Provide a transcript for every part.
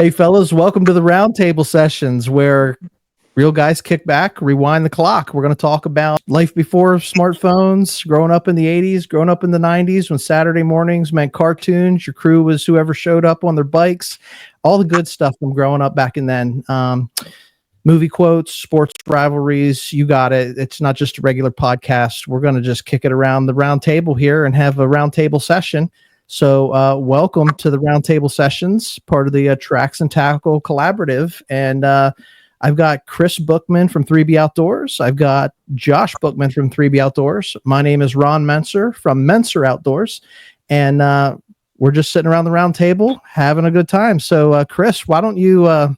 Hey, fellas, welcome to the Roundtable Sessions, where real guys kick back, rewind the clock. We're going to talk about life before smartphones, growing up in the 80s, growing up in the 90s when Saturday mornings meant cartoons. Your crew was whoever showed up on their bikes, all the good stuff from growing up back in then. Movie quotes, sports rivalries, you got it. It's not just a regular podcast. We're going to just kick it around the round table here and have a roundtable session. So welcome to the Roundtable Sessions, part of the Tracks and Tackle Collaborative. And I've got Kris Bookman from 3B Outdoors. I've got Josh Bookman from 3B Outdoors. My name is Ron Menser from Menser Outdoors. And we're just sitting around the round table having a good time. So Kris, why don't you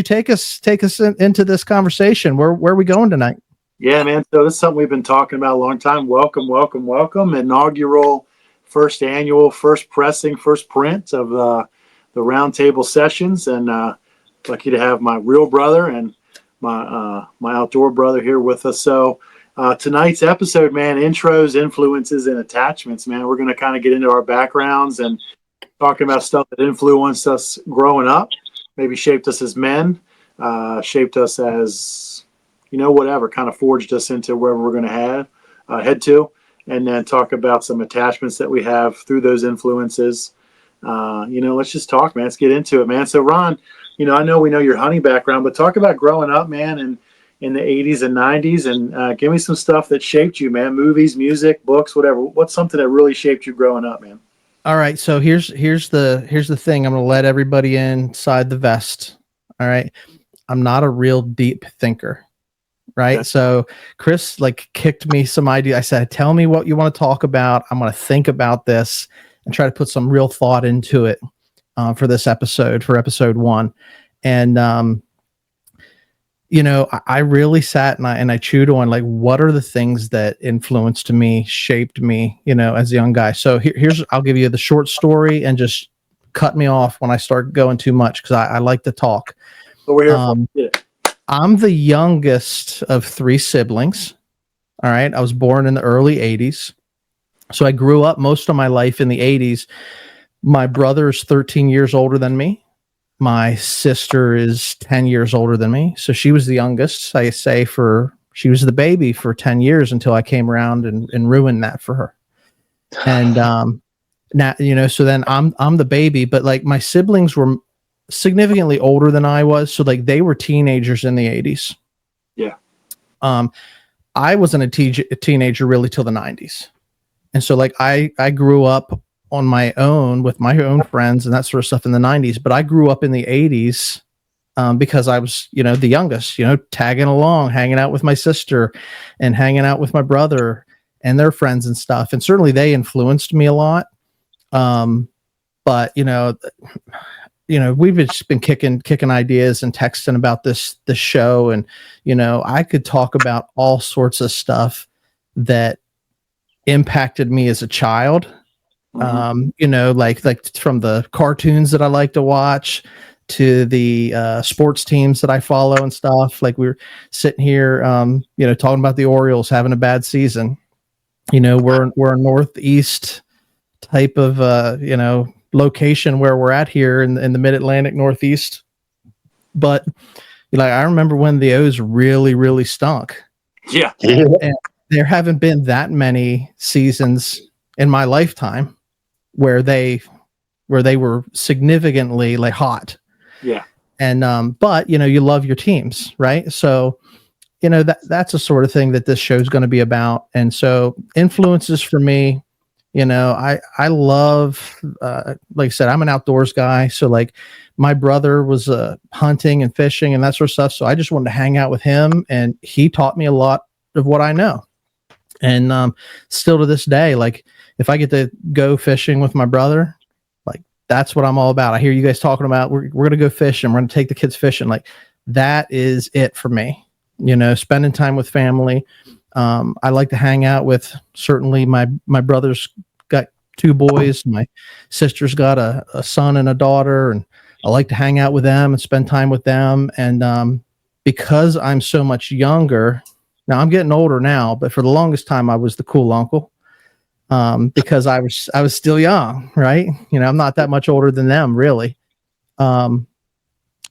take us into this conversation? Where are we going tonight? Yeah, man. So this is something we've been talking about a long time. Welcome. Inaugural, first annual, first pressing, first print of the Roundtable Sessions. And lucky to have my real brother and my outdoor brother here with us. So tonight's episode, man, intros, influences, and attachments, man. We're going to kind of get into our backgrounds and talking about stuff that influenced us growing up, maybe shaped us as men, shaped us as, whatever, kind of forged us into wherever we're going to head to, and then talk about some attachments that we have through those influences. Let's just talk, man. Let's get into it, man. So, Ron, I know we know your hunting background, but talk about growing up, man, and in the 80s and 90s, and give me some stuff that shaped you, man. Movies, music, books, whatever. What's something that really shaped you growing up, man? All right, so here's the thing. I'm going to let everybody inside the vest. All right, I'm not a real deep thinker, right? Okay. So Kris kicked me some idea. I said, "Tell me what you want to talk about. I'm going to think about this and try to put some real thought into it for this episode, for episode 1." And I really sat and I chewed on what are the things that influenced me, shaped me, as a young guy. So here's, I'll give you the short story and just cut me off when I start going too much, because I like to talk. So we're here for I'm the youngest of 3 siblings. All right. I was born in the early 80s. So I grew up most of my life in the 80s. My brother's 13 years older than me. My sister is 10 years older than me. So she was the youngest, I say, she was the baby for 10 years until I came around and ruined that for her. And now, so then I'm the baby, but my siblings were significantly older than I was. So they were teenagers in the 80s. Yeah. I wasn't a teenager really till the 90s. And so I grew up on my own with my own friends and that sort of stuff in the 90s, but I grew up in the 80s because I was, the youngest, tagging along, hanging out with my sister and hanging out with my brother and their friends and stuff. And certainly they influenced me a lot. But we've just been kicking ideas and texting about this show. And, I could talk about all sorts of stuff that impacted me as a child. Mm-hmm. From the cartoons that I like to watch to the sports teams that I follow and stuff. We were sitting here, talking about the Orioles having a bad season. We're a Northeast type of, location where we're at here in the Mid-Atlantic Northeast. But I remember when the O's really, really stunk. Yeah. And there haven't been that many seasons in my lifetime where they were significantly hot. Yeah. And but you love your teams, right? So that's the sort of thing that this show's going to be about. And so influences for me, I love like I said, I'm an outdoors guy. So my brother was hunting and fishing and that sort of stuff. So I just wanted to hang out with him, and he taught me a lot of what I know. And still to this day, if I get to go fishing with my brother, that's what I'm all about. I hear you guys talking about we're going to go fishing, we're going to take the kids fishing. That is it for me. Spending time with family. I like to hang out with, certainly my brother's got 2 boys. My sister's got a son and a daughter, and I like to hang out with them and spend time with them. And because I'm so much younger, now I'm getting older now, but for the longest time I was the cool uncle. Because I was still young, right? I'm not that much older than them, really.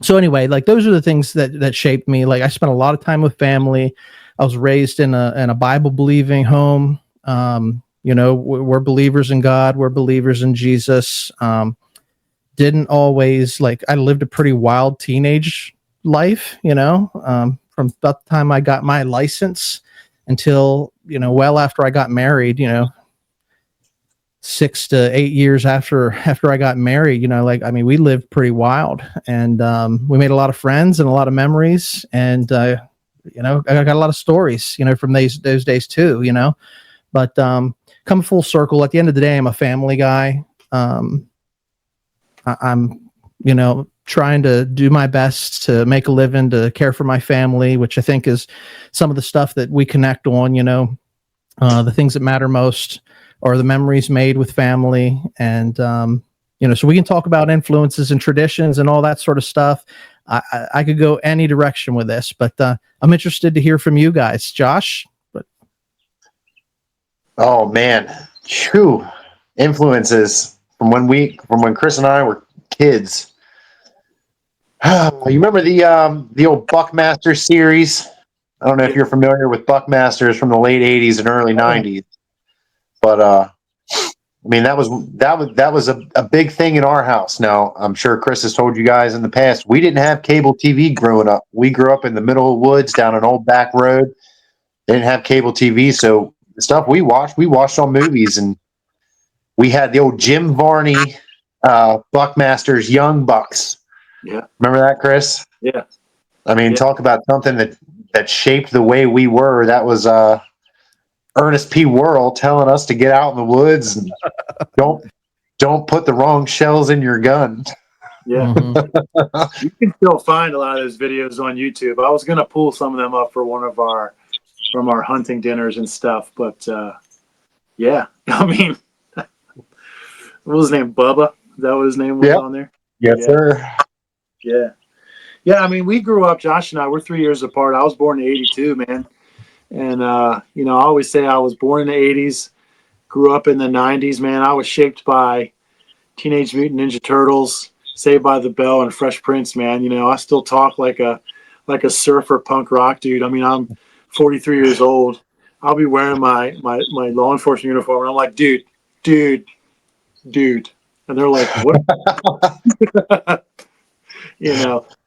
So anyway, like those are the things that shaped me. Like I spent a lot of time with family. I was raised in a Bible believing home. We're believers in God. We're believers in Jesus. Didn't always like, I lived a pretty wild teenage life, from about the time I got my license until, well after I got married, 6 to 8 years after I got married, we lived pretty wild, and we made a lot of friends and a lot of memories, and I got a lot of stories, from those days too, But come full circle. At the end of the day, I'm a family guy. I'm, trying to do my best to make a living, to care for my family, which I think is some of the stuff that we connect on, the things that matter most are the memories made with family. And, so we can talk about influences and traditions and all that sort of stuff. I could go any direction with this, but I'm interested to hear from you guys. Josh? Oh man, Phew. Influences from when Kris and I were kids. You remember the old Buckmaster series? I don't know if you're familiar with Buckmasters from the late '80s and early '90s, but that was a big thing in our house. Now I'm sure Kris has told you guys in the past, we didn't have cable TV growing up. We grew up in the middle of the woods down an old back road. They didn't have cable TV, so the stuff we watched on movies, and we had the old Jim Varney Buckmasters Young Bucks. Yeah. Remember that, Kris? Yeah. Talk about something that shaped the way we were. That was Ernest P. Worrell telling us to get out in the woods and don't put the wrong shells in your gun. Yeah. Mm-hmm. You can still find a lot of those videos on YouTube. I was going to pull some of them up for from our hunting dinners and stuff, but yeah. What was his name? Bubba? Is that what his name was on there? Yes, sir. Yeah. Yeah, we grew up, Josh and I, we're 3 years apart. I was born in '82, man. And, I always say I was born in the '80s, grew up in the '90s, man. I was shaped by Teenage Mutant Ninja Turtles, Saved by the Bell, and Fresh Prince, man. I still talk like a surfer punk rock dude. I'm 43 years old. I'll be wearing my law enforcement uniform, and I'm like, dude. And they're like, what?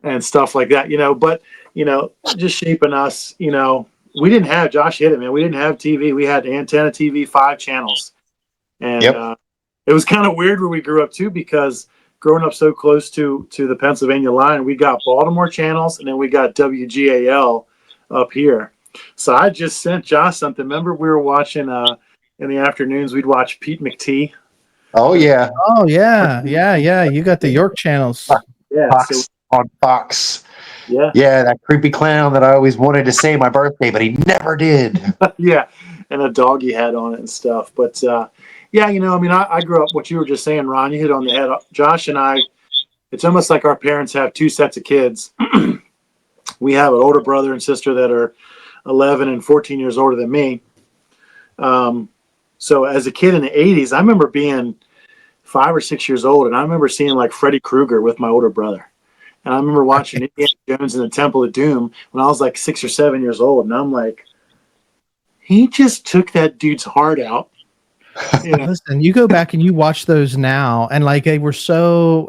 And stuff like that, but, just shaping us, we didn't have, Josh hit it, man. We didn't have TV. We had antenna TV, 5 channels. And it was kind of weird where we grew up too, because growing up so close to the Pennsylvania line, we got Baltimore channels, and then we got WGAL up here. So I just sent Josh something. Remember we were watching in the afternoons, we'd watch Pete McTee. Oh yeah. Oh yeah. Yeah. You got the York channels. Yeah. Fox on Fox. Yeah. Yeah, that creepy clown that I always wanted to say my birthday, but he never did. Yeah. And a dog he had on it and stuff. But I grew up, what you were just saying, Ron, you hit on the head. Josh and I, it's almost like our parents have 2 sets of kids. We have an older brother and sister that are 11 and 14 years older than me. So as a kid in the '80s, I remember being 5 or 6 years old, and I remember seeing like Freddy Krueger with my older brother. And I remember watching Indiana Jones and the Temple of Doom when I was like 6 or 7 years old. And I'm like, he just took that dude's heart out. Listen, you go back and you watch those now, and like they were so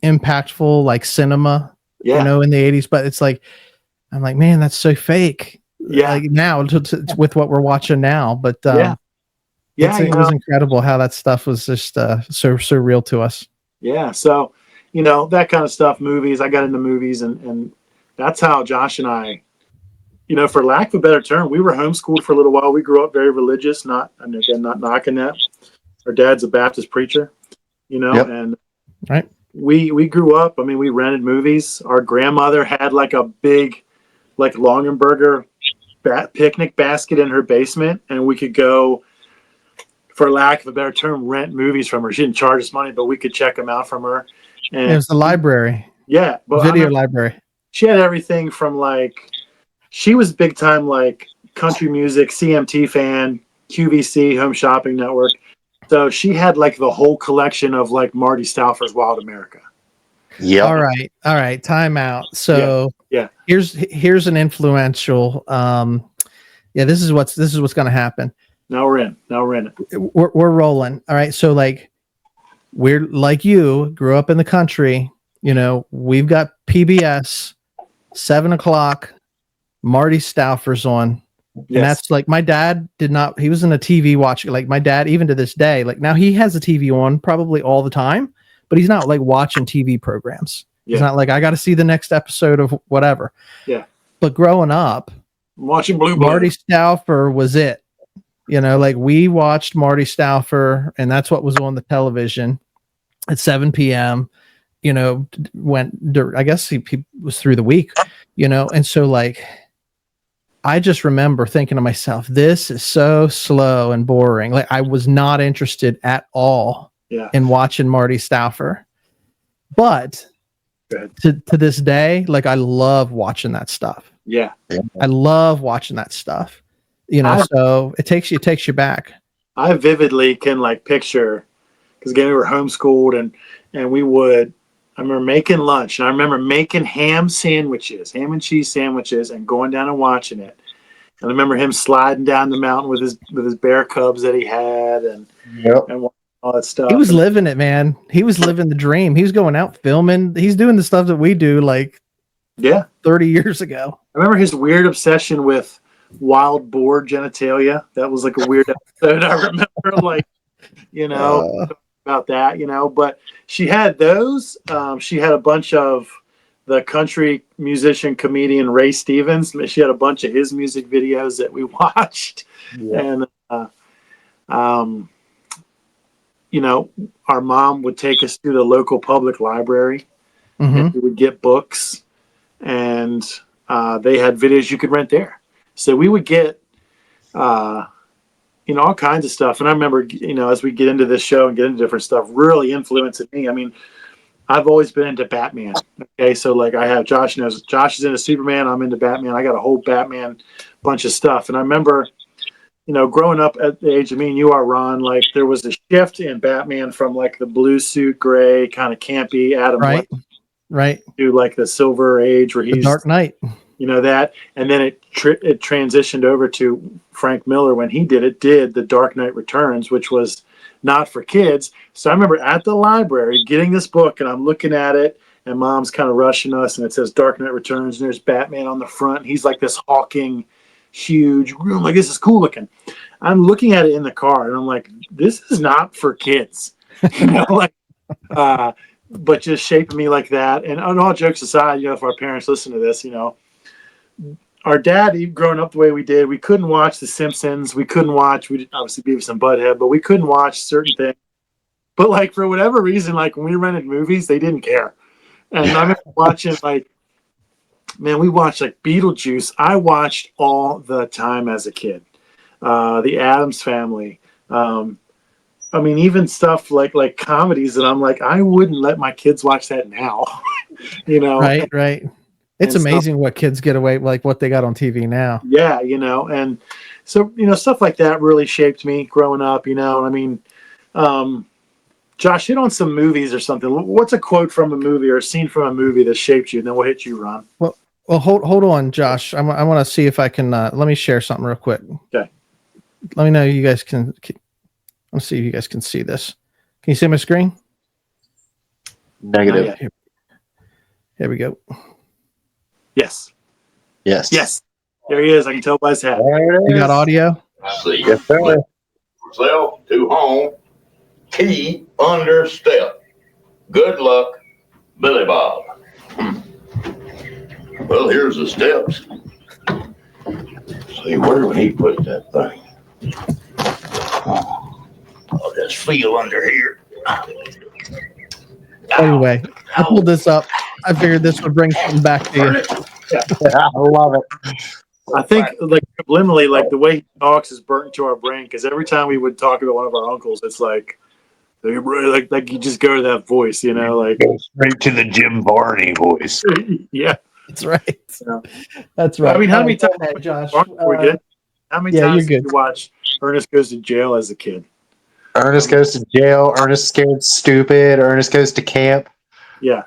impactful, like cinema, in the '80s. But it's like, I'm like, man, that's so fake. Yeah. Like now with what we're watching now. But it was incredible how that stuff was just so real to us. Yeah. So, that kind of stuff, movies, I got into movies, and that's how Josh and I, for lack of a better term, we were homeschooled for a little while. We grew up very religious, not knocking that. Our dad's a Baptist preacher, and right. We grew up, we rented movies. Our grandmother had like a big, like Longenberger picnic basket in her basement, and we could go, for lack of a better term, rent movies from her. She didn't charge us money, but we could check them out from her. And it was the library. Yeah. But video library. She had everything from she was big time country music, CMT fan, QVC, Home Shopping Network. So she had the whole collection of Marty Stauffer's Wild America. Yeah. All right. Time out. So Yeah. here's an influential. This is what's going to happen. Now we're in it. We're rolling. All right. So like, we're like you grew up in the country. You know, we've got PBS 7 o'clock. Marty Stauffer's on. Yes. And that's like, my dad did not, he was in a TV watching, like my dad, even to this day, like now he has a TV on probably all the time, but he's not like watching TV programs. Yeah. He's not like, I got to see the next episode of whatever. Yeah. But growing up, I'm watching Blue Marty Stauffer was it. You know, like we watched Marty Stauffer, and that's what was on the television at 7 p.m. You know, I guess he was through the week, you know, and so like, I just remember thinking to myself, this is so slow and boring. Like I was not interested at all in watching Marty Stauffer. But to this day, like I love watching that stuff. Yeah. I love watching that stuff. You know, so it takes you back. I vividly can like picture, because again we were homeschooled and we would, I remember making lunch, and I remember making ham and cheese sandwiches, and going down and watching it. And I remember him sliding down the mountain with his bear cubs that he had, and all that stuff. He was living it, man. He was living the dream. He was going out filming. He's doing the stuff that we do like 30 years ago. I remember his weird obsession with wild boar genitalia. That was like a weird episode. I remember like, you know, about that, you know, but she had those. She had a bunch of the country musician comedian Ray Stevens. She had a bunch of his music videos that we watched. And you know, our mom would take us to the local public library, and we would get books, and they had videos you could rent there. So we would get you know, all kinds of stuff. And I remember, you know, as we get into this show and get into different stuff, really influencing me. I mean, I've always been into Batman. Okay. So like I have Josh is into Superman. I'm into Batman. I got a whole Batman bunch of stuff. And I remember, you know, growing up at the age of me and you are, Ron, like there was a shift in Batman from like the blue suit, gray, kind of campy Adam right to like the Silver Age where he's the Dark Knight. You know that, and then it transitioned over to Frank Miller when he did The Dark Knight Returns, which was not for kids. So I remember at the library getting this book, and I'm looking at it, and Mom's kind of rushing us, and it says Dark Knight Returns, and there's Batman on the front. He's like this hulking, huge room, like this is cool looking. I'm looking at it in the car, and I'm like, this is not for kids, you know, like, but just shaping me like that. And all jokes aside, you know, if our parents listen to this, you know. Our dad, growing up the way we did, we couldn't watch The Simpsons. We couldn't watch, we obviously Beavis and Butthead, but we couldn't watch certain things. But like for whatever reason, like when we rented movies, they didn't care. And I remember watching like, man, we watched like Beetlejuice. I watched all the time as a kid. The Addams Family. I mean, even stuff like comedies that I'm like, I wouldn't let my kids watch that now. You know, right. It's amazing what kids get away, like what they got on TV now. Yeah, you know, and so, you know, stuff like that really shaped me growing up, you know. I mean, Josh, hit on some movies or something. What's a quote from a movie or a scene from a movie that shaped you? And then we'll hit you, Ron. Well, hold on, Josh. I want to see if I can, let me share something real quick. Okay. Let me know you guys can let's see if you guys can see this. Can you see my screen? Negative. Here we go. Yes. There he is. I can tell by his hat. You got audio? See. Yes, sir. Self to home. Key under step. Good luck, Billy Bob. Well, here's the steps. See, where would he put that thing? I'll just feel under here. Anyway, I pulled this up. I figured this would bring something back to you. Yeah, I love it. I think like subliminally, like the way he talks is burnt into our brain, because every time we would talk about one of our uncles, it's like you just go to that voice, you know, like go straight to the Jim Varney voice. Yeah, that's right. Yeah. That's right. I mean, how many times, Josh? How many times did you watch Ernest Goes to Jail as a kid? Ernest Goes to Jail. Ernest Scared Stupid. Ernest Goes to Camp. Yeah.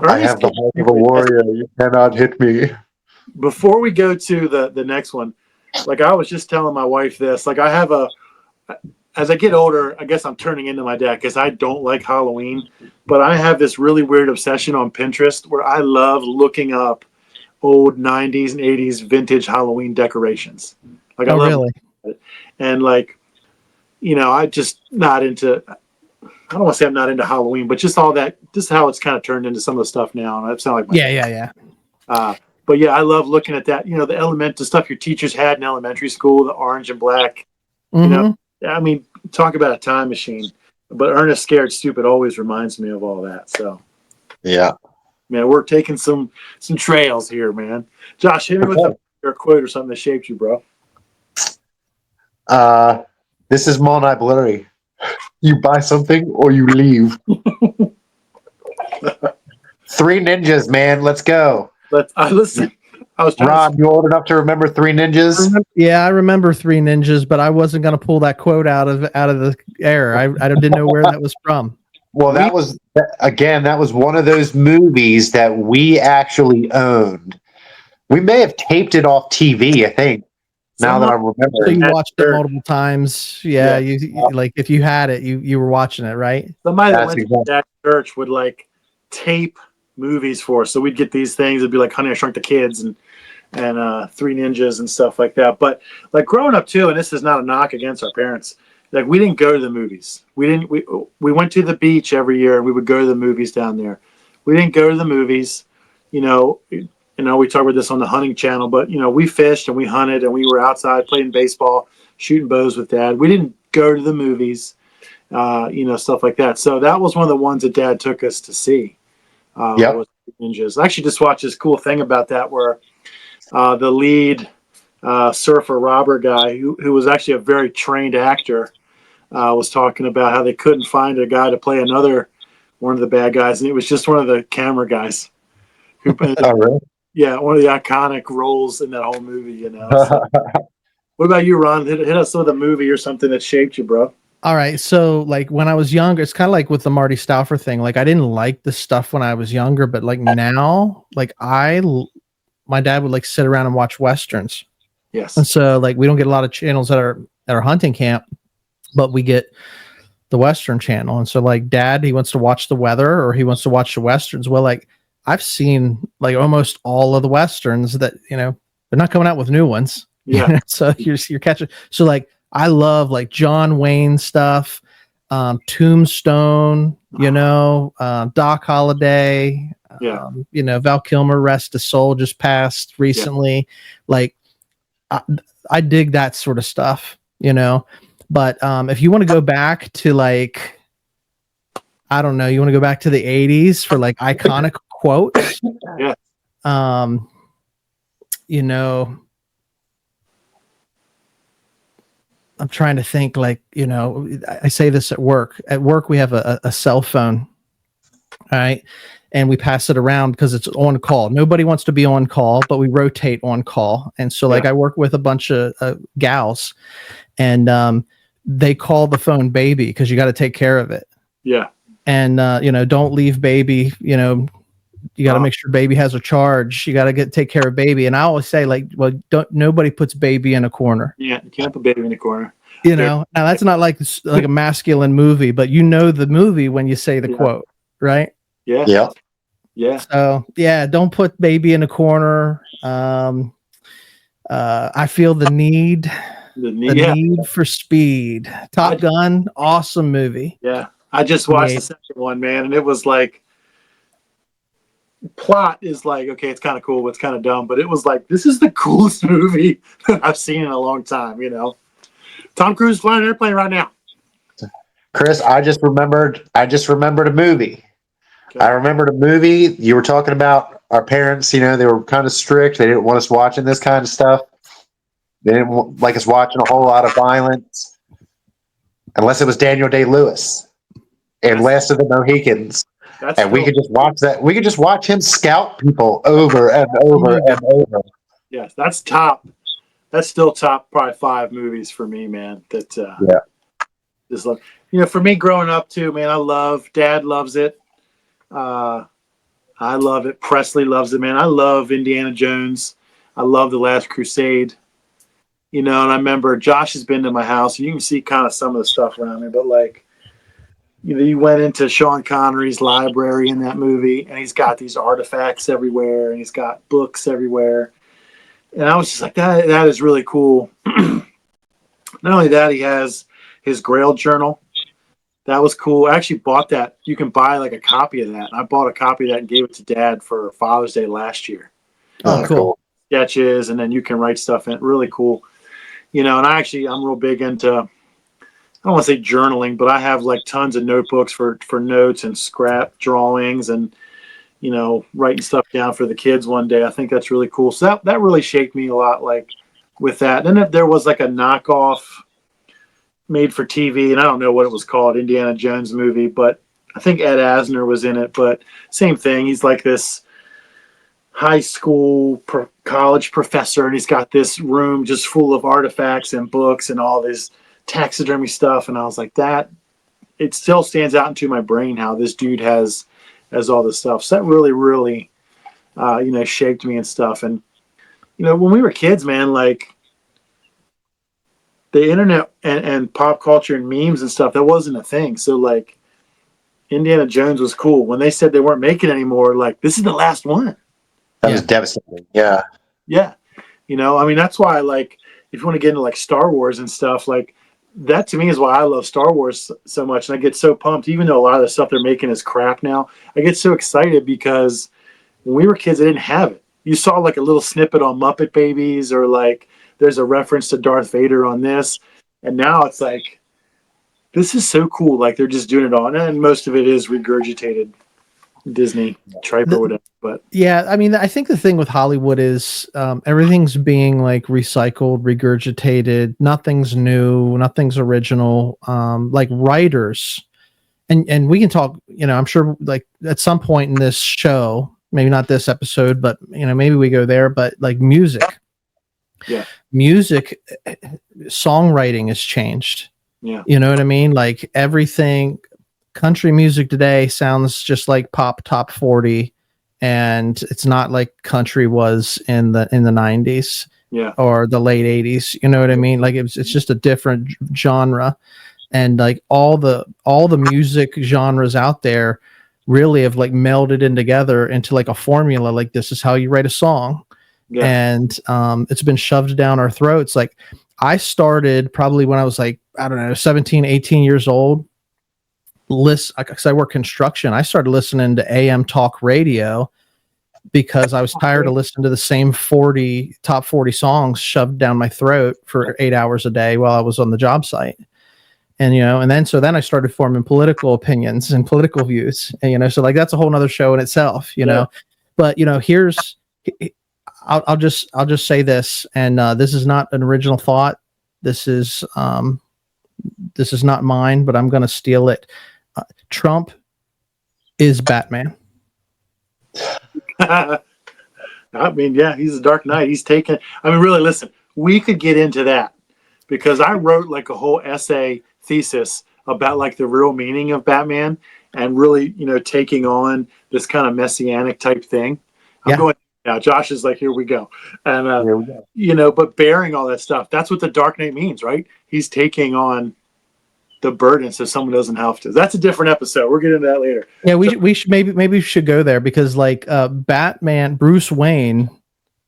I have the heart of a warrior. You cannot hit me. Before we go to the next one, like I was just telling my wife this, like I have as I get older, I guess I'm turning into my dad because I don't like Halloween, but I have this really weird obsession on Pinterest where I love looking up old 90s and 80s vintage Halloween decorations. Like I love really? it. And like, I just not into, I don't want to say I'm not into Halloween, but just all that, just how it's kind of turned into some of the stuff now. And that sounds like my Yeah. but yeah, I love looking at that. The stuff your teachers had in elementary school, the orange and black. Mm-hmm. I mean, talk about a time machine. But Ernest Scared Stupid always reminds me of all that. So Yeah. man, we're taking some trails here, man. Josh, hit me with a quote or something that shaped you, bro. This is Mon Blurry. You buy something or you leave. Three Ninjas, man. Let's go. Listen. I was trying Ron, you old enough to remember Three Ninjas? Yeah, I remember Three Ninjas, but I wasn't going to pull that quote out of the air. I didn't know where that was from. Well, that was one of those movies that we actually owned. We may have taped it off TV, I think. Now that I So remember. you watched it multiple times. Yeah, you like if you had it, you were watching it, right? Somebody that went to that church would like tape movies for us. So we'd get these things. It'd be like Honey, I Shrunk the Kids and Three Ninjas and stuff like that. But like growing up too, and this is not a knock against our parents, like we didn't go to the movies. We went to the beach every year and we would go to the movies down there. We didn't go to the movies. We talk about this on the hunting channel, but we fished and we hunted and we were outside playing baseball, shooting bows with Dad. We didn't go to the movies, stuff like that. So that was one of the ones that Dad took us to see. Was Ninjas. I actually just watched this cool thing about that where the lead surfer robber guy, who was actually a very trained actor, was talking about how they couldn't find a guy to play one of the bad guys, and it was just one of the camera guys. Who, oh, really? Yeah, one of the iconic roles in that whole movie. So. What about you, Ron? Hit us with a movie or something that shaped you, bro. All right. So like when I was younger, it's kind of like with the Marty Stauffer thing. Like I didn't like the stuff when I was younger, but like now, like my dad would like sit around and watch Westerns. Yes. And so like we don't get a lot of channels at our hunting camp, but we get the Western channel. And so like Dad, he wants to watch the weather or he wants to watch the Westerns. Well, like I've seen like almost all of the Westerns that, they're not coming out with new ones. Yeah. So you're catching. So like, I love like John Wayne stuff, Tombstone, Doc Holliday, Val Kilmer, rest his soul, just passed recently. Yeah. Like I dig that sort of stuff, but if you want to go back to like, I don't know, you want to go back to the 80s for like iconic quotes. Yeah. I'm trying to think like, I say this at work. At work, we have a cell phone. All right. And we pass it around because it's on call. Nobody wants to be on call, but we rotate on call. And so like I work with a bunch of gals and they call the phone baby because you got to take care of it. Yeah. And, don't leave baby, you got to make sure baby has a charge. You got to take care of baby. And I always say like, well, nobody puts baby in a corner. Yeah. You can't put baby in a corner. Now that's not like a masculine movie, but the movie when you say the quote, right? Yeah. Yeah. Yeah. So don't put baby in a corner. I feel the need for speed. Top Gun, awesome movie. Yeah. I just watched the second one, man. And it was like, plot is like, okay, it's kind of cool, but it's kind of dumb, but it was like, this is the coolest movie I've seen in a long time. Tom Cruise flying an airplane right now. Kris, I just remembered a movie. Okay. I remembered a movie. You were talking about our parents, they were kind of strict. They didn't want us watching this kind of stuff. They didn't like us watching a whole lot of violence. Unless it was Daniel Day-Lewis and Last of the Mohicans. We could just watch that. We could just watch him scalp people over and over and over. Yes, that's top. That's still top probably 5 movies for me, man. That just love. For me growing up too, man, Dad loves it. I love it. Presley loves it, man. I love Indiana Jones. I love The Last Crusade. You know, and I remember Josh has been to my house, and you can see kind of some of the stuff around me. But like, you know, you went into Sean Connery's library in that movie, and he's got these artifacts everywhere, and he's got books everywhere. And I was just like, that is really cool. Not only that, he has his Grail journal. That was cool. I actually bought that. You can buy like a copy of that. I bought a copy of that and gave it to Dad for Father's Day last year. Oh, cool. Sketches, and then you can write stuff in it. Really cool. You know, and I'm real big into, I don't want to say journaling, but I have like tons of notebooks for notes and scrap drawings and, you know, writing stuff down for the kids one day. I think that's really cool. So that really shaped me a lot, like with that. And then there was like a knockoff made for TV, and I don't know what it was called, Indiana Jones movie, but I think Ed Asner was in it. But same thing. He's like this high school college professor, and he's got this room just full of artifacts and books and all this taxidermy stuff. And I was like, that it still stands out into my brain how this dude has all this stuff. So that really, really, you know, shaped me and stuff. And, you know, when we were kids, man, like the internet and pop culture and memes and stuff, that wasn't a thing. So like Indiana Jones was cool. When they said they weren't making anymore, like, this is the last one. That was devastating. Yeah. Yeah. You know, I mean, that's why, like, if you want to get into like Star Wars and stuff, like that to me is why I love Star Wars so much. And I get so pumped, even though a lot of the stuff they're making is crap now. I get so excited because when we were kids, they didn't have it. You saw like a little snippet on Muppet Babies, or like there's a reference to Darth Vader on this. And now it's like, this is so cool. Like they're just doing it all. And most of it is regurgitated Disney tripe or whatever. But yeah, I mean, I think the thing with Hollywood is everything's being like recycled, regurgitated. Nothing's new, nothing's original. Like writers, and we can talk. You know, I'm sure like at some point in this show, maybe not this episode, but you know, maybe we go there. But like music, songwriting has changed. Yeah, you know what I mean. Like everything, country music today sounds just like pop top 40. And it's not like country was in the 90s or the late 80s. You know what I mean? Like it's just a different genre. And like all the music genres out there really have like melded in together into like a formula. Like this is how you write a song. Yeah. And it's been shoved down our throats. Like I started probably when I was like, I don't know, 17, 18 years old. Because I work construction, I started listening to AM talk radio because I was tired of listening to the same top 40 songs shoved down my throat for 8 hours a day while I was on the job site. And, you know, and then I started forming political opinions and political views, and, you know, so like, that's a whole nother show in itself, you know, but, you know, I'll just say this, and this is not an original thought. This is not mine, but I'm going to steal it. Trump is Batman. I mean, yeah, he's a Dark Knight. He's taken. I mean, really, listen, we could get into that because I wrote like a whole essay thesis about like the real meaning of Batman and really, you know, taking on this kind of messianic type thing. I'm going now. Josh is like, here we go. And, here we go. You know, but bearing all that stuff, that's what the Dark Knight means, right? He's taking on the burden so someone doesn't have to. That's a different episode. We'll get into that later. Yeah, we should maybe we should go there because like Batman, Bruce Wayne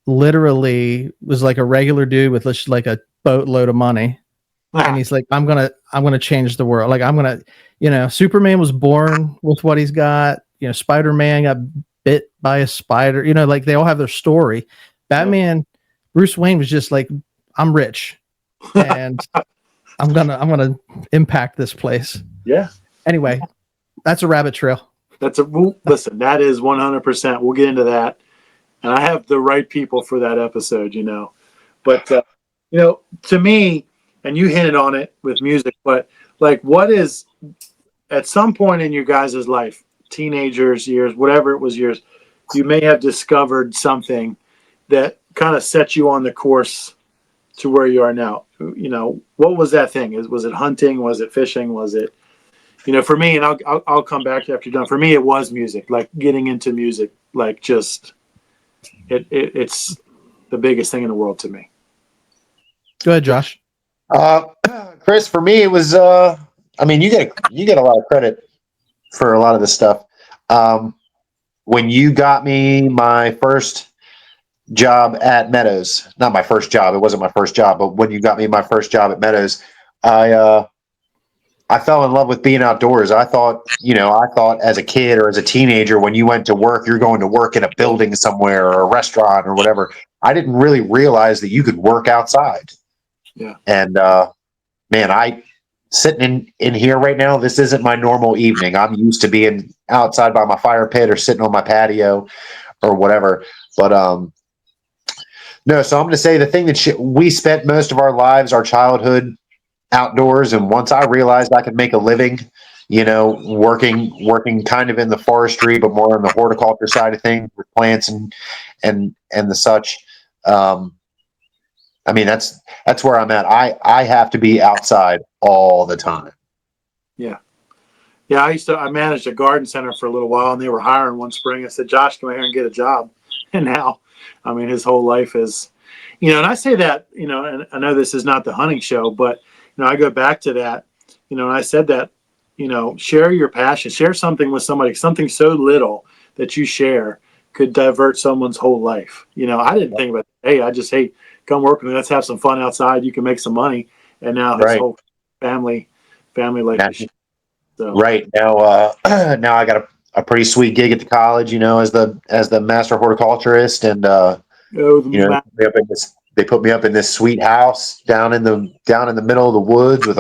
literally was like a regular dude with just like a boatload of money. And he's like, I'm gonna change the world. Like I'm gonna, you know, Superman was born with what he's got. You know, Spider-Man got bit by a spider. You know, like they all have their story. Batman, Bruce Wayne was just like, I'm rich, and I'm gonna impact this place. Yeah. Anyway, that's a rabbit trail. Listen, that is 100%. We'll get into that, and I have the right people for that episode, you know. But you know, to me, and you hinted on it with music, but like, what is at some point in your guys' life, teenagers years, whatever it was years, you may have discovered something that kind of set you on the course to where you are now. You know, what was that thing? Was it hunting? Was it fishing? Was it, for me, and I'll come back after you're done. For me, it was music, like getting into music, like just it's the biggest thing in the world to me. Go ahead, Josh. Kris, for me, it was. I mean, you get a lot of credit for a lot of this stuff. When you got me my first job at Meadows, not my first job, it wasn't my first job, but when you got me my first job at Meadows, I fell in love with being outdoors. I thought as a kid or as a teenager, when you went to work, you're going to work in a building somewhere or a restaurant or whatever. I didn't really realize that you could work outside. Yeah. And man, I sitting in here right now, this isn't my normal evening. I'm used to being outside by my fire pit or sitting on my patio or whatever. But no, so I'm going to say the thing that we spent most of our lives, our childhood, outdoors, and once I realized I could make a living, working kind of in the forestry, but more on the horticulture side of things with plants and the such. I mean, that's where I'm at. I have to be outside all the time. Yeah. I managed a garden center for a little while, and they were hiring one spring. I said, Josh, come here and get a job. And now, I mean, his whole life is, and I say that, and I know this is not the hunting show, but I go back to that, and I said that, share your passion, share something with somebody, something so little that you share could divert someone's whole life. I didn't think about, hey, come work with me. Let's have some fun outside. You can make some money. And now his whole family life. So. Right now, now I got a pretty sweet gig at the college, as the master horticulturist, and they put me up in this sweet house down in the middle of the woods with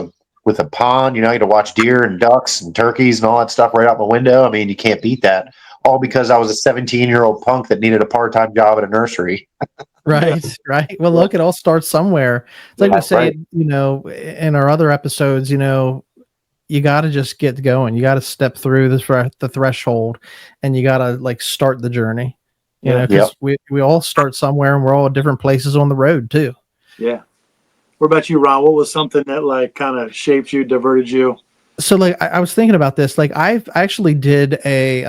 a pond. I get to watch deer and ducks and turkeys and all that stuff right out my window. I mean, you can't beat that. All because I was a 17-year-old punk that needed a part-time job at a nursery. Right. Well, look, it all starts somewhere. It's like we say, in our other episodes, you got to just get going. You got to step through the threshold, and you got to start the journey. Because we all start somewhere, and we're all at different places on the road too. Yeah. What about you, Ron? What was something that kind of shaped you, diverted you? So I was thinking about this. I actually did a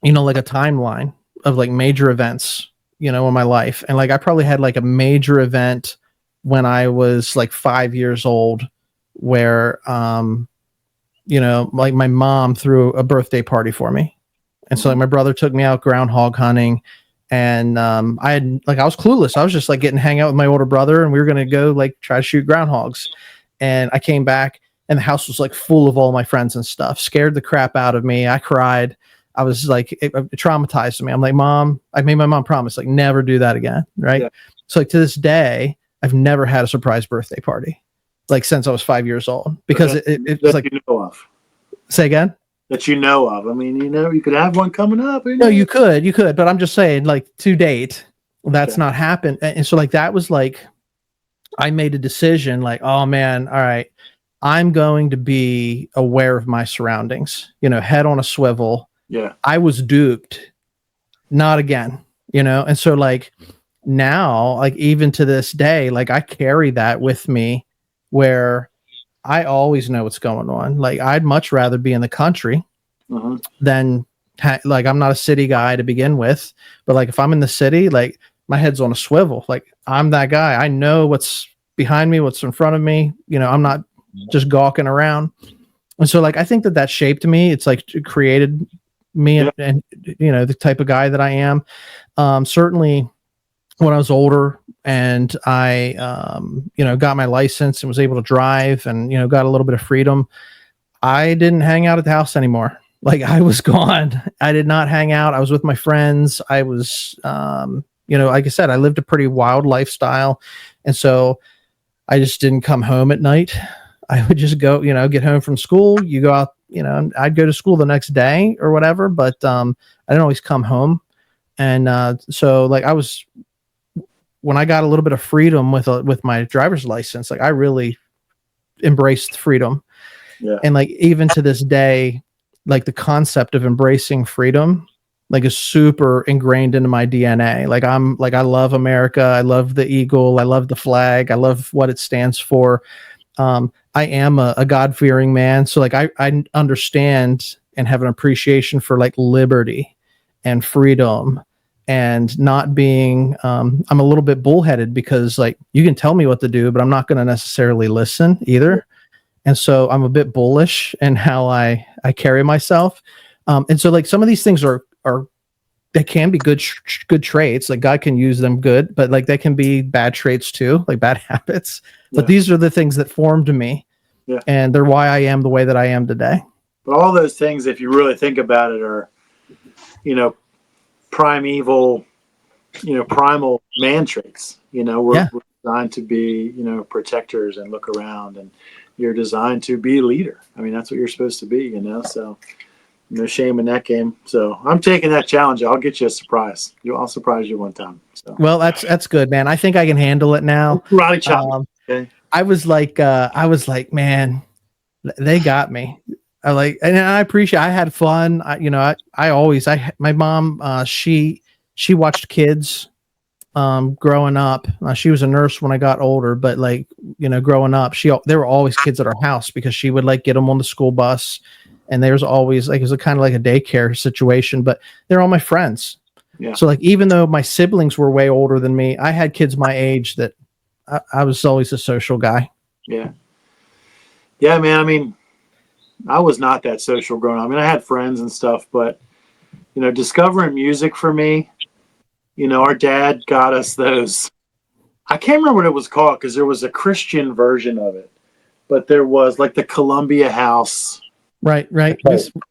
a timeline of major events, in my life. And I probably had a major event when I was 5 years old where, my mom threw a birthday party for me. And so my brother took me out groundhog hunting, and I was clueless. I was just getting hang out with my older brother, and we were going to go try to shoot groundhogs. And I came back, and the house was full of all my friends and stuff. Scared the crap out of me. I cried. I was it traumatized me. I'm like, Mom, I made my mom promise, never do that again. Right. Yeah. So to this day, I've never had a surprise birthday party, since I was 5 years old, because it was of. Say again? That of. I mean, you could have one coming up. No, you could, but I'm just saying, to date, that's not happened. And so that was I made a decision, oh man, all right, I'm going to be aware of my surroundings, head on a swivel. Yeah. I was duped. Not again, and so now, even to this day, I carry that with me, where I always know what's going on. I'd much rather be in the country than I'm not a city guy to begin with, but if I'm in the city, my head's on a swivel. I'm that guy. I know what's behind me, what's in front of me. I'm not just gawking around. And so I think that shaped me. It's it created me and the type of guy that I am. Certainly when I was older and I, got my license and was able to drive and, got a little bit of freedom, I didn't hang out at the house anymore. I was gone. I did not hang out. I was with my friends. I was, like I said, I lived a pretty wild lifestyle. And so I just didn't come home at night. I would just go, get home from school. You go out, I'd go to school the next day or whatever, but I didn't always come home. And so I was, when I got a little bit of freedom with my driver's license, I really embraced freedom. Yeah. And even to this day, the concept of embracing freedom is super ingrained into my DNA. I love America. I love the eagle. I love the flag. I love what it stands for. I am a God-fearing man. So like, I understand and have an appreciation for like liberty and freedom and not being, I'm a little bit bullheaded because like you can tell me what to do, but I'm not going to necessarily listen either. And so I'm a bit bullish in how I carry myself. And so like some of these things are they can be good traits. Like God can use them good, but like they can be bad traits too, like bad habits. But these are the things that formed me. Yeah. And they're why I am the way that I am today. But all those things, if you really think about it, are, primal man traits. We're designed to be, protectors and look around, and you're designed to be a leader. I mean, that's what you're supposed to be, so no shame in that game. So I'm taking that challenge. I'll get you a surprise. I'll surprise you one time. So. Well, that's good, man. I think I can handle it now. Karate chop. Okay. I was like, man, they got me. And I appreciate. I had fun. My mom, she watched kids, growing up. She was a nurse when I got older, but growing up, there were always kids at our house because she would get them on the school bus, and there's always it was kind of like a daycare situation. But they're all my friends. Yeah. So even though my siblings were way older than me, I had kids my age that I was always a social guy. Yeah. Yeah, man. I mean, I was not that social growing up. I mean, I had friends and stuff, but, discovering music for me, our dad got us those. I can't remember what it was called because there was a Christian version of it, but there was the Columbia House. Right. We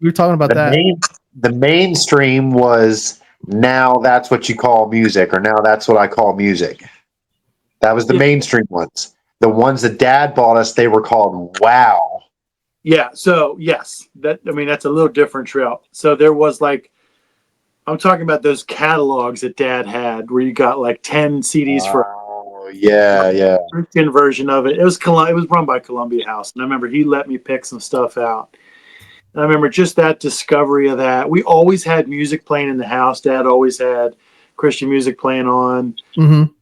were talking about The mainstream was now that's what you call music, or now that's what I call music. That was the mainstream ones. The ones that Dad bought us, they were called Wow. Yeah. So yes, that's a little different trail. So there was I'm talking about those catalogs that Dad had, where you got 10 CDs for. Yeah. Christian version of it. It was run by Columbia House, and I remember he let me pick some stuff out. And I remember just that discovery of that. We always had music playing in the house. Dad always had Christian music playing on,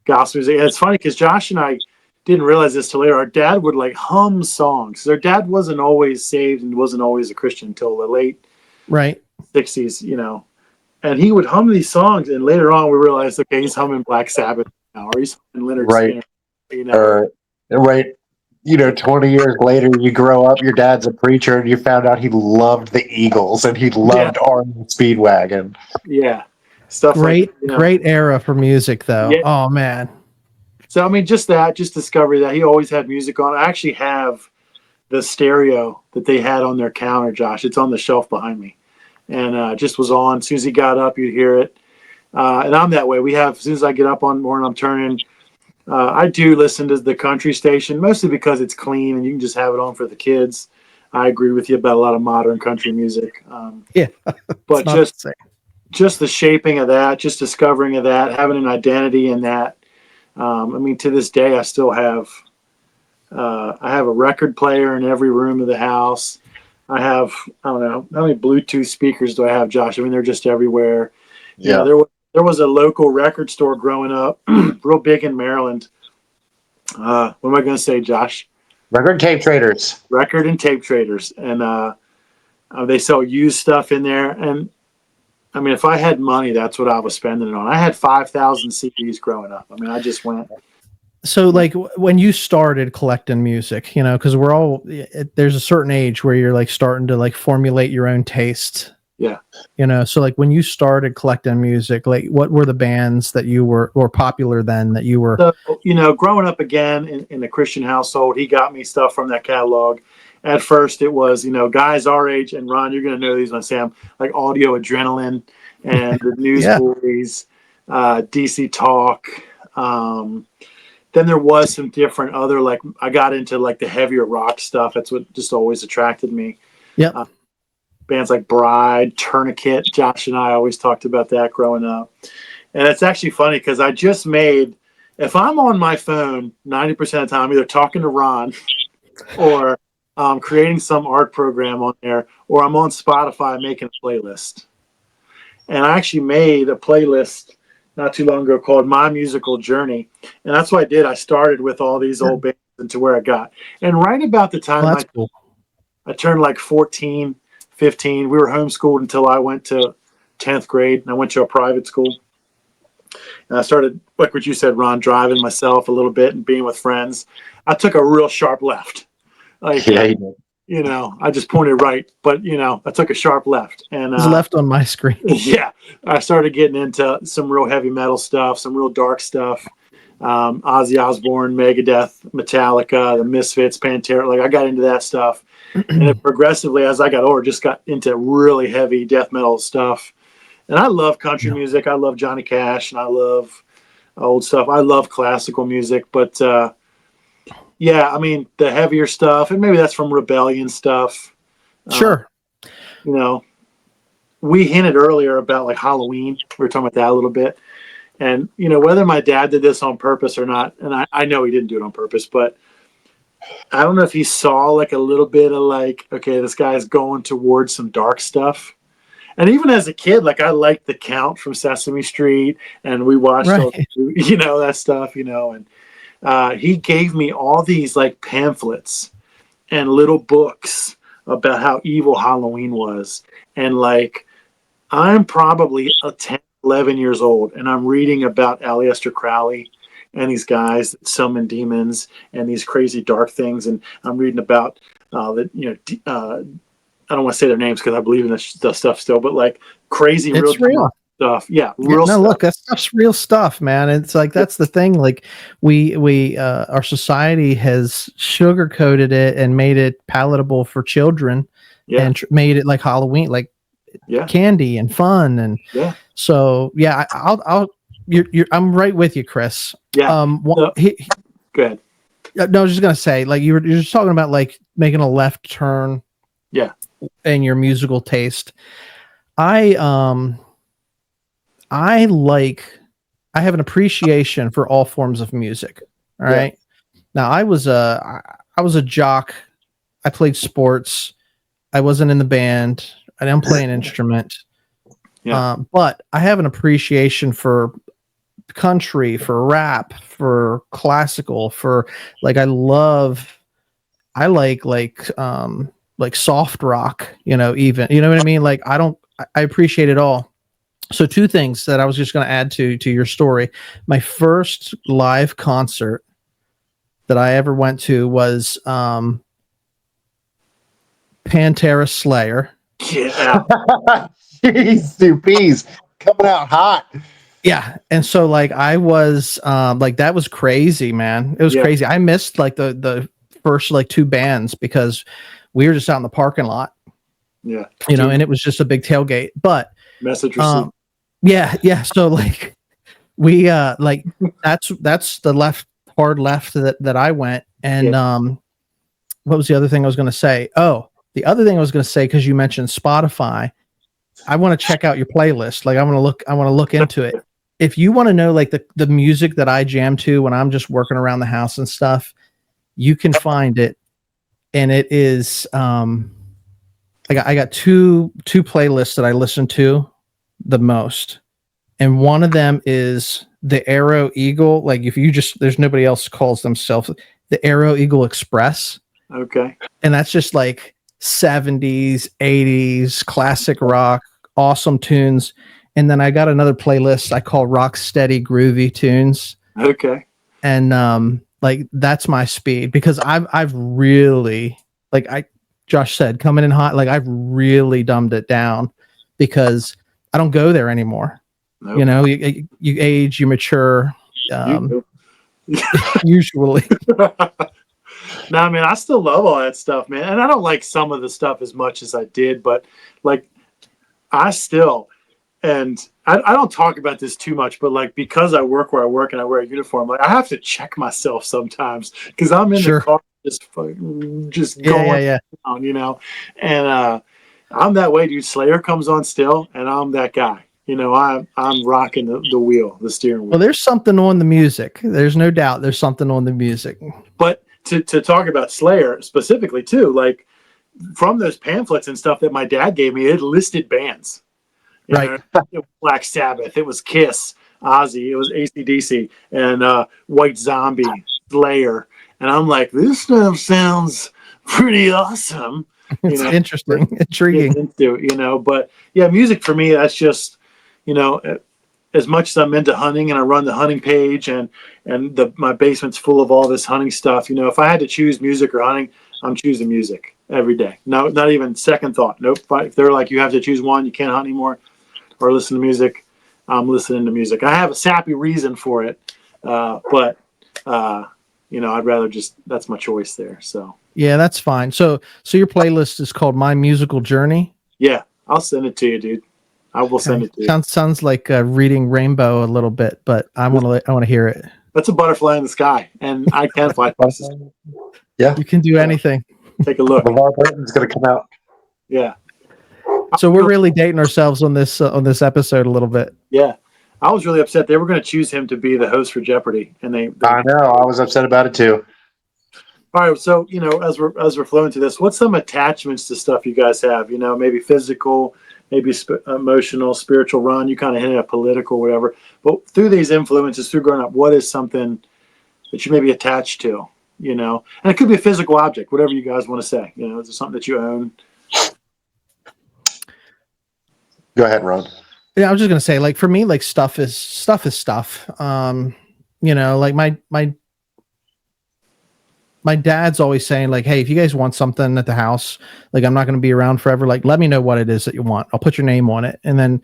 gospel music. And it's funny because Josh and I didn't realize this till later. Our dad would hum songs. Our dad wasn't always saved and wasn't always a Christian until the late 60s, and he would hum these songs. And later on, we realized, okay, he's humming Black Sabbath now, or he's humming Leonard Skinner. Right. 20 years later, you grow up, your dad's a preacher, and you found out he loved the Eagles and he loved Arnold Speedwagon. Yeah. Stuff great era for music, though. Yeah. Oh, man. So, just discovery that he always had music on. I actually have the stereo that they had on their counter, Josh. It's on the shelf behind me. And just was on. As soon as he got up, you'd hear it. And I'm that way. As soon as I get up on the morning, I'm turning. I do listen to the country station, mostly because it's clean and you can just have it on for the kids. I agree with you about a lot of modern country music. But just the shaping of that, just discovering of that, having an identity in that. To this day, I still have, I have a record player in every room of the house. I have, I don't know, how many Bluetooth speakers do I have, Josh? They're just everywhere. Yeah. There was a local record store growing up, real big in Maryland. What am I going to say, Josh? Record and tape traders. And they sell used stuff in there. And, if I had money, that's what I was spending it on. I had 5,000 CDs growing up. I just went. So, when you started collecting music, because there's a certain age where you're starting to formulate your own taste. Yeah. So when you started collecting music, what were the bands that you were popular then that you were? So, growing up again in a Christian household, he got me stuff from that catalog. At first it was, guys our age, and Ron, you're going to know these when I say them, Audio Adrenaline and the Newsboys, DC Talk. Then there was some different other, I got into the heavier rock stuff. That's what just always attracted me. Yeah. Bands like Bride, Tourniquet. Josh and I always talked about that growing up. And it's actually funny because I just if I'm on my phone 90% of the time, I'm either talking to Ron or creating some art program on there, or I'm on Spotify making a playlist. And I actually made a playlist not too long ago called My Musical Journey. And that's what I did. I started with all these old bands to where I got. And right about the time Well, that's cool. I turned like 14, 15, we were homeschooled until I went to 10th grade, and I went to a private school. And I started, like what you said, Ron, driving myself a little bit and being with friends. I took a real sharp left. Like, Yeah, you did. you know, I just pointed right, but, you know, I took a sharp left. And It was left on my screen. yeah, I started getting into some real heavy metal stuff, some real dark stuff. Ozzy Osbourne, Megadeth, Metallica, the Misfits, Pantera. Like, I got into that stuff. And then progressively, as I got older, just got into really heavy death metal stuff. And I love country music. I love Johnny Cash, and I love old stuff. I love classical music, but yeah, I mean the heavier stuff, and maybe that's from Rebellion stuff. Sure. You know, we hinted earlier about like Halloween. We were talking about that a little bit, and you know whether my dad did this on purpose or not, and I know he didn't do it on purpose, but I don't know if he saw like a little bit of like, okay, this guy's going towards some dark stuff. And even as a kid, like I liked the Count from Sesame Street, and we watched, all, you know, that stuff, you know. And he gave me all these like pamphlets and little books about how evil Halloween was. And like, I'm probably 10, 11 years old, and I'm reading about Aleister Crowley and these guys that summon demons and these crazy dark things. And I'm reading about that, you know, I don't want to say their names because I believe in this stuff still, but like crazy, real stuff. Yeah, real stuff. Look, that stuff's real stuff, man. It's like that's the thing. Like we our society has sugarcoated it and made it palatable for children, and made it like Halloween, like candy and fun, and so yeah. I'm right with you, Kris. Yeah. Go ahead. No, I was just gonna say, like you're just talking about like making a left turn. Yeah. And your musical taste. I have an appreciation for all forms of music. All right. Now I was a jock. I played sports. I wasn't in the band. I didn't play an instrument. But I have an appreciation for country, for rap, for classical, for like I like soft rock, you know, even, you know what I mean? Like, I appreciate it all. So two things that I was just going to add to your story. My first live concert that I ever went to was Pantera Slayer. Yeah. Jeez, peas coming out hot. Yeah. And so like I was like that was crazy, man. It was crazy. I missed like the first like two bands because we were just out in the parking lot. Yeah. You know, and it was just a big tailgate. But message received. Yeah. So like we like that's the hard left that I went. And what was the other thing I was gonna say? Oh, the other thing I was gonna say, because you mentioned Spotify, I want to check out your playlist. Like I want to look into it. If you want to know like the music that I jam to when I'm just working around the house and stuff, you can find it. And it is I got two playlists that I listen to the most. And one of them is the Arrow Eagle. Like if you just, there's nobody else calls themselves the Arrow Eagle Express. Okay. And that's just like 70s, 80s, classic rock, awesome tunes. And then I got another playlist I call Rock Steady Groovy Tunes. Okay. And like that's my speed, because I've really, like Josh said, coming in hot, like I've really dumbed it down because I don't go there anymore. Nope. You know, you age, you mature, usually. No, I mean, I still love all that stuff, man. And I don't like some of the stuff as much as I did, but like I still, and I don't talk about this too much, but like because I work where I work and I wear a uniform, like I have to check myself sometimes because I'm in the car just going down, you know. And I'm that way, dude. Slayer comes on still, and I'm that guy. You know, I'm rocking the wheel, the steering wheel. Well, there's something on the music. There's no doubt there's something on the music. But to talk about Slayer specifically too, like from those pamphlets and stuff that my dad gave me, it listed bands. Right. It was Black Sabbath, it was Kiss, Ozzy, it was AC/DC, and White Zombie, Slayer, And I'm like, this stuff sounds pretty awesome. It's interesting, intriguing. But yeah, music for me, that's just, as much as I'm into hunting and I run the hunting page and my basement's full of all this hunting stuff, if I had to choose music or hunting, I'm choosing music every day. No, not even second thought. Nope. If they're like, you have to choose one, you can't hunt anymore or listen to music, I'm listening to music. I have a sappy reason for it. But I'd rather that's my choice there. So. Yeah, that's fine. So your playlist is called My Musical Journey? Yeah, I'll send it to you, dude. I will send it to you. Sounds like reading Rainbow a little bit, but I want to hear it. That's a butterfly in the sky, and I can fly places. Yeah, you can do anything. Take a look. LeVar Burton's going to come out. Yeah. So we're really dating ourselves on this episode a little bit. Yeah, I was really upset. They were going to choose him to be the host for Jeopardy, and they I know. I was upset about it too. All right, so as we're flowing through this, what's some attachments to stuff you guys have? Maybe physical, maybe emotional, spiritual. Ron, you kind of hinted at political, whatever. But through these influences, through growing up, what is something that you may be attached to? And it could be a physical object, whatever you guys want to say. Is it something that you own? Go ahead, Ron. Yeah, I was just gonna say, like for me, like stuff is stuff. Like my dad's always saying, like, hey, if you guys want something at the house, like I'm not going to be around forever. Like, let me know what it is that you want. I'll put your name on it. And then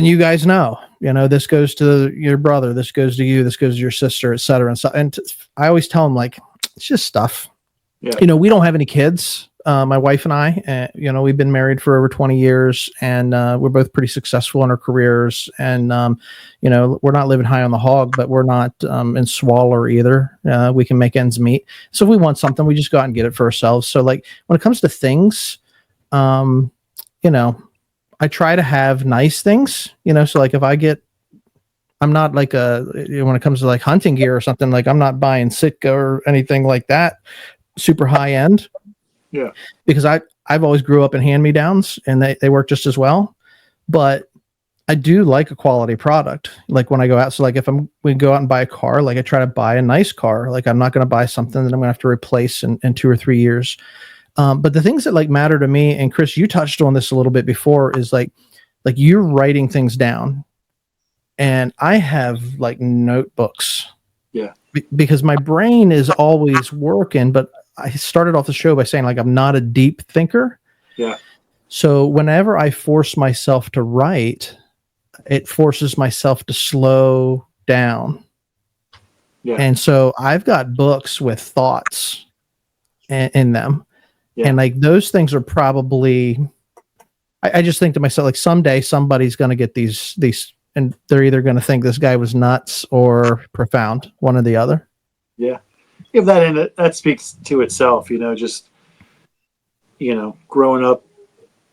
you guys know, this goes to your brother, this goes to you, this goes to your sister, et cetera. And so, I always tell them, like, it's just stuff. Yeah. We don't have any kids. My wife and I, we've been married for over 20 years and we're both pretty successful in our careers. And, we're not living high on the hog, but we're not in swaller either. We can make ends meet. So if we want something, we just go out and get it for ourselves. So like when it comes to things, I try to have nice things, so like if I'm not like when it comes to like hunting gear or something, like I'm not buying Sitka or anything like that, super high end. Yeah, because I've always grew up in hand-me-downs and they work just as well, but I do like a quality product. Like when I go out, so like if we go out and buy a car, like I try to buy a nice car. Like I'm not going to buy something that I'm going to have to replace in 2 or 3 years. But the things that like matter to me, and Kris, you touched on this a little bit before, is like you're writing things down, and I have like notebooks. Yeah, because my brain is always working, but I started off the show by saying like I'm not a deep thinker. Yeah. So whenever I force myself to write, it forces myself to slow down. Yeah. And so I've got books with thoughts in them. Yeah. And like those things are probably, I just think to myself, like someday somebody's going to get these, and they're either going to think this guy was nuts or profound, one or the other. Yeah. If that in it, that speaks to itself, growing up,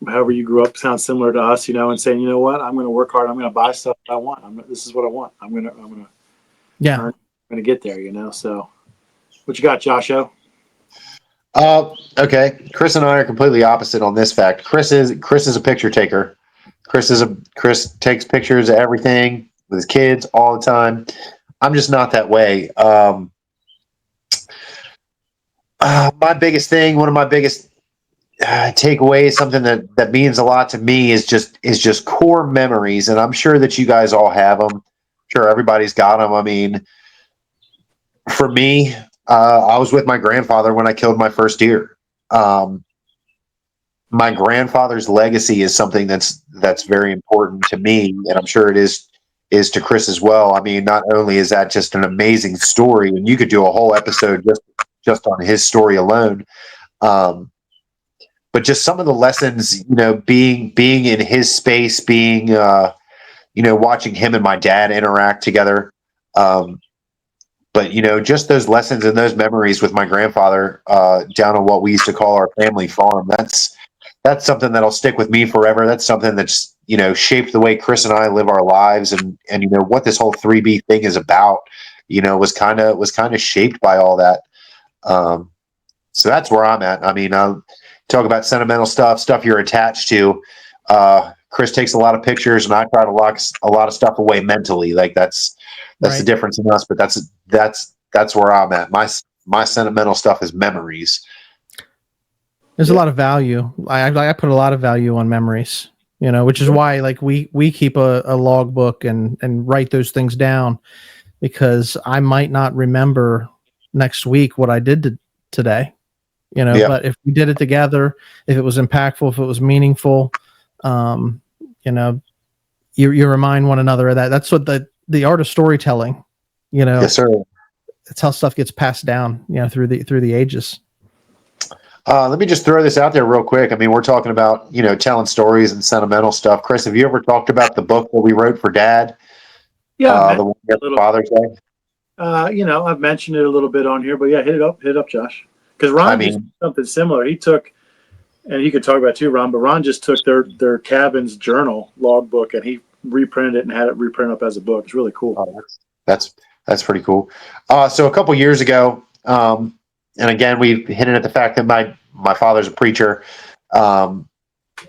however you grew up sounds similar to us, and saying, you know what, I'm going to work hard. I'm going to buy stuff that I want. This is what I want. I'm going to get there, so what you got, Josho? Okay. Kris and I are completely opposite on this fact. Kris is a picture taker. Kris takes pictures of everything with his kids all the time. I'm just not that way. My biggest thing, one of my biggest takeaways, something that means a lot to me is just core memories. And I'm sure that you guys all have them. Sure. Everybody's got them. I mean, for me, I was with my grandfather when I killed my first deer. My grandfather's legacy is something that's very important to me. And I'm sure it is to Kris as well. I mean, not only is that just an amazing story, and you could do a whole episode just on his story alone. But just some of the lessons, being in his space, being, watching him and my dad interact together. But, just those lessons and those memories with my grandfather down on what we used to call our family farm. That's something that'll stick with me forever. That's something that's, shaped the way Kris and I live our lives, and what this whole 3B thing is about, was kind of shaped by all that. So that's where I'm at. I mean, talk about sentimental stuff you're attached to. Kris takes a lot of pictures, and I try to lock a lot of stuff away mentally. Like that's right. The difference in us, but that's that's where I'm at. My sentimental stuff is memories. There's a lot of value. I put a lot of value on memories, which is why like we keep a log book and write those things down, because I might not remember next week what I did today, but if we did it together, if it was impactful, if it was meaningful, you remind one another of that. That's what the art of storytelling, Yes, sir. It's how stuff gets passed down, through the ages. Let me just throw this out there real quick. I mean, we're talking about, telling stories and sentimental stuff. Kris, have you ever talked about the book that we wrote for Dad? Yeah, the one for Father's Day. I've mentioned it a little bit on here, but yeah, hit it up, Josh. Because Ron just did something similar. He took, and you could talk about it too, Ron, but Ron just took their cabin's journal logbook and he reprinted it and had it reprinted up as a book. It's really cool. Oh, that's pretty cool. So a couple years ago, and again, we hit it at the fact that my father's a preacher. One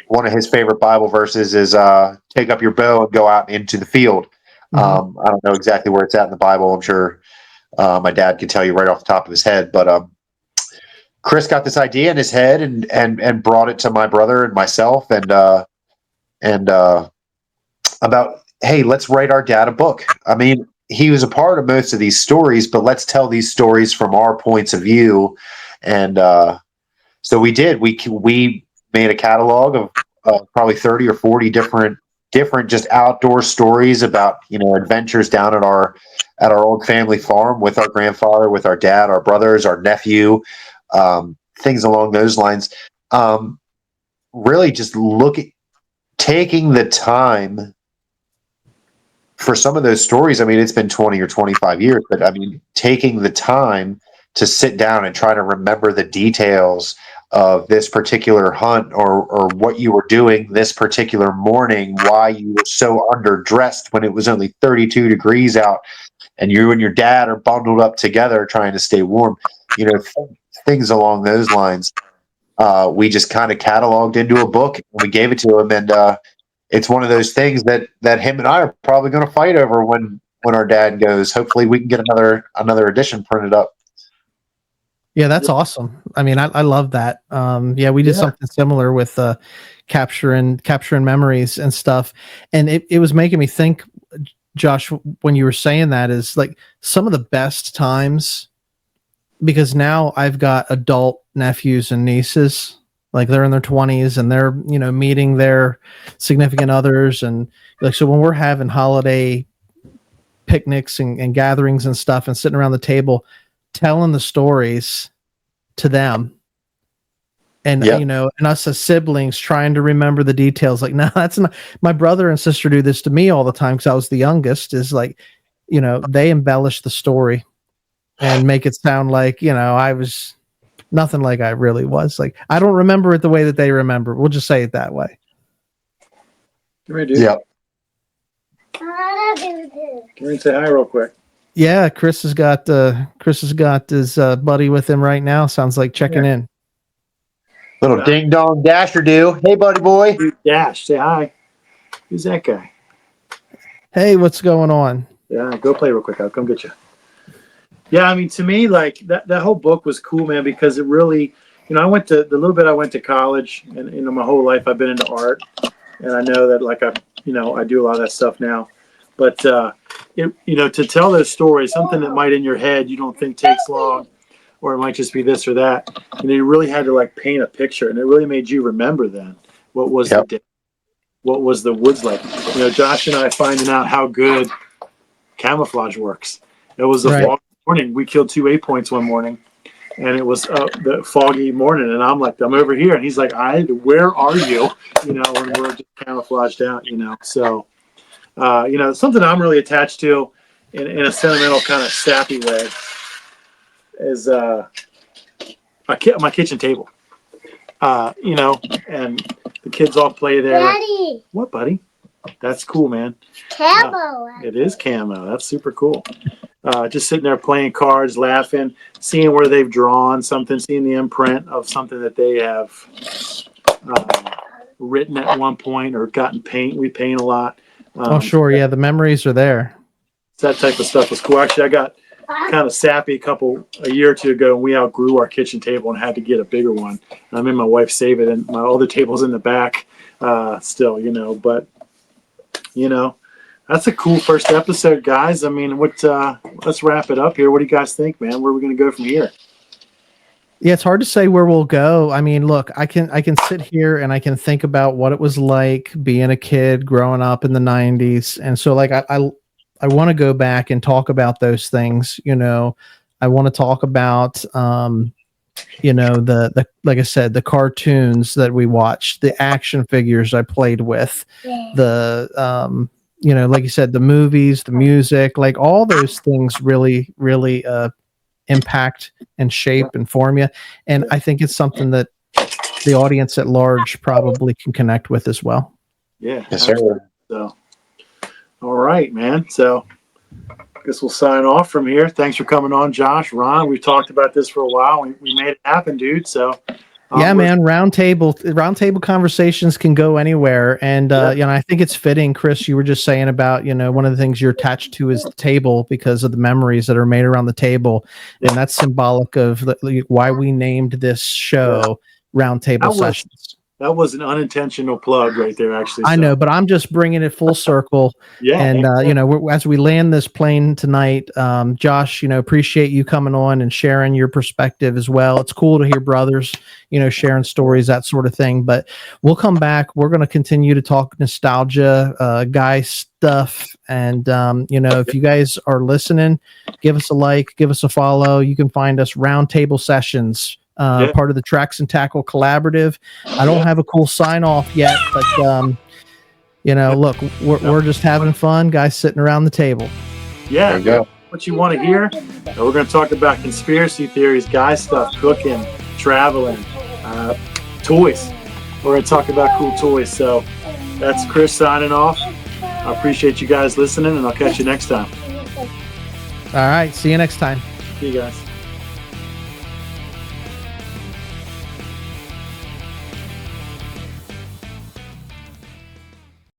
of his favorite Bible verses is take up your bow and go out into the field. Mm-hmm. I don't know exactly where it's at in the Bible. I'm sure my dad could tell you right off the top of his head. But Kris got this idea in his head and brought it to my brother and myself and about, hey, let's write our dad a book. I mean, he was a part of most of these stories, but let's tell these stories from our points of view. And so we did. We made a catalog of probably 30 or 40 different just outdoor stories about adventures down at our old family farm with our grandfather, with our dad, our brothers, our nephew, things along those lines. Really just taking the time for some of those stories. I mean, it's been 20 or 25 years, but I mean, taking the time to sit down and try to remember the details of this particular hunt or what you were doing this particular morning, why you were so underdressed when it was only 32 degrees out and you and your dad are bundled up together trying to stay warm, things along those lines. We just kind of cataloged into a book and we gave it to him. And it's one of those things that him and I are probably going to fight over when our dad goes. Hopefully we can get another edition printed up. Yeah, that's awesome. I mean, I love that. We did something similar with capturing memories and stuff. And it was making me think, Josh, when you were saying that, is like some of the best times, because now I've got adult nephews and nieces, like they're in their 20s and they're, meeting their significant others. And like, so when we're having holiday picnics and gatherings and stuff and sitting around the table, telling the stories to them and and us as siblings trying to remember the details, like, no, that's not. My brother and sister do this to me all the time because I was the youngest, is like, they embellish the story and make it sound like, I was nothing like I really was. Like, I don't remember it the way that they remember. We'll just say it that way. Yeah. Can we say hi real quick? Yeah, Kris has got his buddy with him right now. Sounds like checking in. Little ding dong dasher do. Hey, buddy boy. Dash, say hi. Who's that guy? Hey, what's going on? Yeah, go play real quick. I'll come get you. Yeah, I mean, to me, like that whole book was cool, man, because it really, I went to college, and my whole life I've been into art, and I know that like I do a lot of that stuff now, but to tell those stories, something that might in your head you don't think takes long, or it might just be this or that, you really had to like paint a picture, and it really made you remember then what was the day, what was the woods like. Josh and I finding out how good camouflage works. It was a foggy morning. We killed 2 8 points one morning, and it was the foggy morning, and I'm like, I'm over here, and he's like, where are you? When we're just camouflaged out, So, something I'm really attached to in a sentimental kind of sappy way is my kitchen table. And the kids all play there. Daddy. What, buddy? That's cool, man. Camo. It is camo. That's super cool. Just sitting there playing cards, laughing, seeing where they've drawn something, seeing the imprint of something that they have written at one point or gotten paint. We paint a lot. Oh, sure. Yeah, the memories are there. That type of stuff was cool. Actually, kind of sappy a year or two ago, and we outgrew our kitchen table and had to get a bigger one. And I made my wife save it, and my other table's in the back still, but that's a cool first episode, guys. I mean, let's wrap it up here. What do you guys think, man? Where are we going to go from here? Yeah, it's hard to say where we'll go. I mean, look, I can sit here and I can think about what it was like being a kid growing up in the 90s. And so like I want to go back and talk about those things. I want to talk about the like I said, the cartoons that we watched, the action figures I played with, the like you said, the movies, the music, like all those things really, really impact and shape and form you. And I think it's something that the audience at large probably can connect with as well. Yeah. Yes, sir. So, all right, man. So I guess we'll sign off from here. Thanks for coming on, Josh, Ron. We've talked about this for a while. We made it happen, dude. So yeah, man, roundtable conversations can go anywhere. And, I think it's fitting, Kris, you were just saying about, one of the things you're attached to is the table because of the memories that are made around the table. And that's symbolic of why we named this show Roundtable Sessions. That was an unintentional plug right there, actually. I know, but I'm just bringing it full circle. Yeah. And, as we land this plane tonight, Josh, appreciate you coming on and sharing your perspective as well. It's cool to hear brothers, sharing stories, that sort of thing. But we'll come back. We're going to continue to talk nostalgia, guy stuff. And, if you guys are listening, give us a like, give us a follow. You can find us Roundtable Sessions. Part of the Tracks and Tackle Collaborative. I don't have a cool sign off yet, but look, we're just having fun, guys sitting around the table. Yeah, there you go. What you want to hear? We're going to talk about conspiracy theories, guy stuff, cooking, traveling, toys. We're going to talk about cool toys. So that's Kris signing off. I appreciate you guys listening, and I'll catch you next time. All right, see you next time. See you guys.